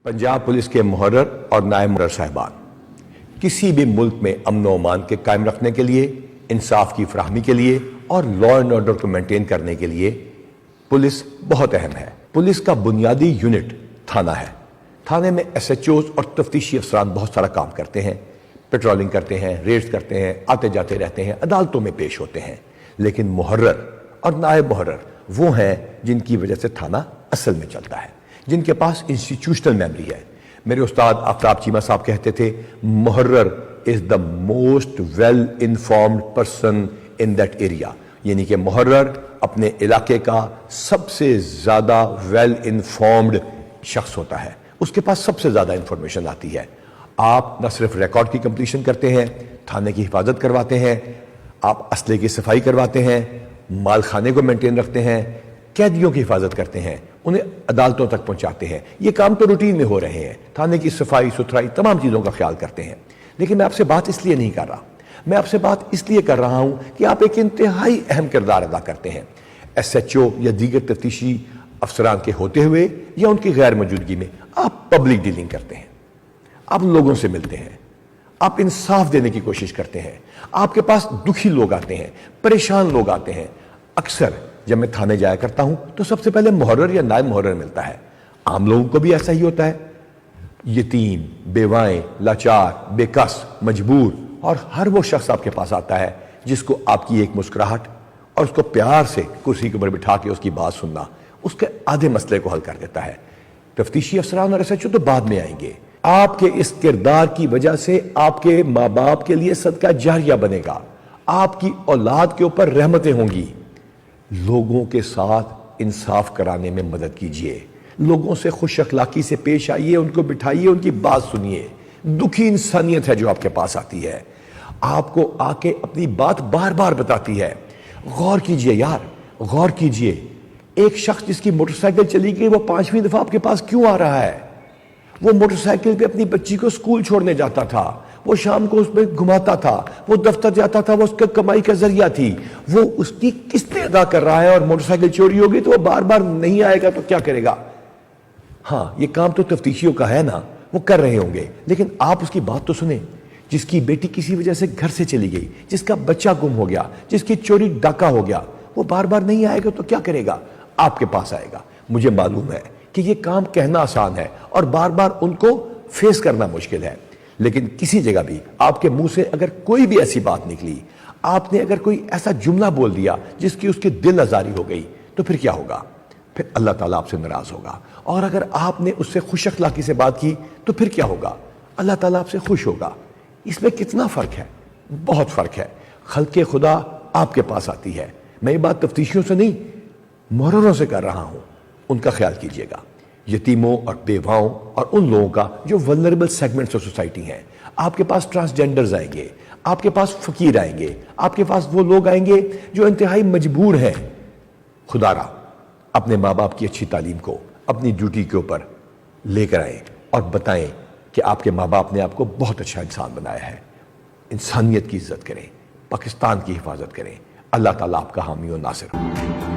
Punjab police के मुहर्रर और नायब मुहर्रर साहिबान, किसी भी मुल्क में अमन व अमान के कायम रखने के लिए, इंसाफ की फराहमी के लिए और लॉ एंड ऑर्डर को मेंटेन करने के लिए पुलिस बहुत अहम है। पुलिस का बुनियादी यूनिट थाना है। थाने में SHOs और तफ्तीशी अफसरान बहुत सारा काम करते हैं, पेट्रोलिंग करते हैं, रेड्स करते हैं, आते जाते रहते हैं, अदालतों में पेश होते हैं। लेकिन मुहर्रर और नायब मुहर्रर वो हैं जिनकी वजह से थाना असल में चलता है, जिनके पास इंस्टीट्यूशनल मेमोरी है। मेरे उस्ताद आफ्ताब चीमा साहब कहते थे, मुहर्रर is the most well informed person in that area, यानी कि मुहर्रर अपने इलाके का सबसे ज्यादा वेल इन्फॉर्म्ड शख्स होता है, उसके पास सबसे ज्यादा इंफॉर्मेशन आती है। आप न सिर्फ रिकॉर्ड की कंप्लीशन करते हैं, थाने की हिफाजत करवाते हैं, आप असले की सफाई करवाते हैं, माल खाने को मेंटेन रखते हैं, कैदियों की हिफाजत करते हैं, उन्हें अदालतों तक पहुंचाते हैं। ये काम तो रूटीन में हो रहे हैं, थाने की सफाई सुथराई तमाम चीज़ों का ख्याल करते हैं। लेकिन मैं आपसे बात इसलिए नहीं कर रहा, मैं आपसे बात इसलिए कर रहा हूं कि आप एक इंतहाई अहम किरदार अदा करते हैं। SHO या दीगर तफ्तीशी अफसरान के होते हुए या उनकी गैर मौजूदगी में आप पब्लिक डीलिंग करते हैं, आप लोगों से मिलते हैं, आप इंसाफ देने की कोशिश करते हैं। आपके पास दुखी लोग आते हैं, परेशान लोग आते हैं। अक्सर जब मैं थाने जाया करता हूं तो सबसे पहले मुहर्रर या नायब मुहर्रर मिलता है। आम लोगों को भी ऐसा ही होता है। यतीम, बेवाएं, लाचार, बेकस, मजबूर और हर वो शख्स आपके पास आता है जिसको आपकी एक मुस्कुराहट और उसको प्यार से कुर्सी के ऊपर बिठा के उसकी बात सुनना उसके आधे मसले को हल कर देता है। तफ्तीशी अफसरान और SHO तो बाद में आएंगे। आपके इस किरदार की वजह से आपके माँ बाप के लिए सदका जारिया बनेगा, आपकी औलाद के ऊपर रहमतें होंगी। लोगों के साथ इंसाफ कराने में मदद कीजिए, लोगों से खुश अखलाकी से पेश आइए, उनको बिठाइए, उनकी बात सुनिए। दुखी इंसानियत है जो आपके पास आती है, आपको आके अपनी बात बार बार बताती है। गौर कीजिए यार, गौर कीजिए। एक शख्स जिसकी मोटरसाइकिल चली गई वो 5वीं दफा आपके पास क्यों आ रहा है? वो मोटरसाइकिल पे अपनी बच्ची को स्कूल छोड़ने जाता था, वो शाम को उसमें घुमाता था, वो दफ्तर जाता था, वो उसका कमाई का जरिया थी। वो उसकी किस्तें अदा कर रहा है और मोटरसाइकिल चोरी होगी तो वो बार बार नहीं आएगा तो क्या करेगा? हाँ, ये काम तो तफ्तीशियों का है ना, वो कर रहे होंगे। लेकिन आप उसकी बात तो सुने, जिसकी बेटी किसी वजह से घर से चली गई, जिसका बच्चा गुम हो गया, जिसकी चोरी डाका हो गया, वो बार बार नहीं आएगा तो क्या करेगा? आपके पास आएगा। मुझे मालूम है कि ये काम कहना आसान है और बार बार उनको फेस करना मुश्किल है। लेकिन किसी जगह भी आपके मुंह से अगर कोई भी ऐसी बात निकली, आपने अगर कोई ऐसा जुमला बोल दिया जिसकी उसकी दिल आजारी हो गई, तो फिर क्या होगा? फिर अल्लाह ताला आपसे नाराज होगा। और अगर आपने उससे खुश अखलाकी से बात की तो फिर क्या होगा? अल्लाह ताला आपसे खुश होगा। इसमें कितना फर्क है? बहुत फर्क है। खल्के खुदा आपके पास आती है। मैं ये बात तफ्तीशियों से नहीं, मुहर्ररों से कर रहा हूं। उनका ख्याल कीजिएगा, यतीमों और बेवाओं और उन लोगों का जो वल्नरेबल सेगमेंट्स ऑफ सोसाइटी हैं। आपके पास ट्रांसजेंडर्स आएंगे, आपके पास फकीर आएंगे, आपके पास वो लोग आएंगे जो इंतहाई मजबूर हैं। खुदारा अपने माँ बाप की अच्छी तालीम को अपनी ड्यूटी के ऊपर लेकर आए और बताएं कि आपके माँ बाप ने आपको बहुत अच्छा इंसान बनाया है। इंसानियत की इज्जत करें, पाकिस्तान की हिफाजत करें। अल्लाह ताला आपका हामी और नासिर हो।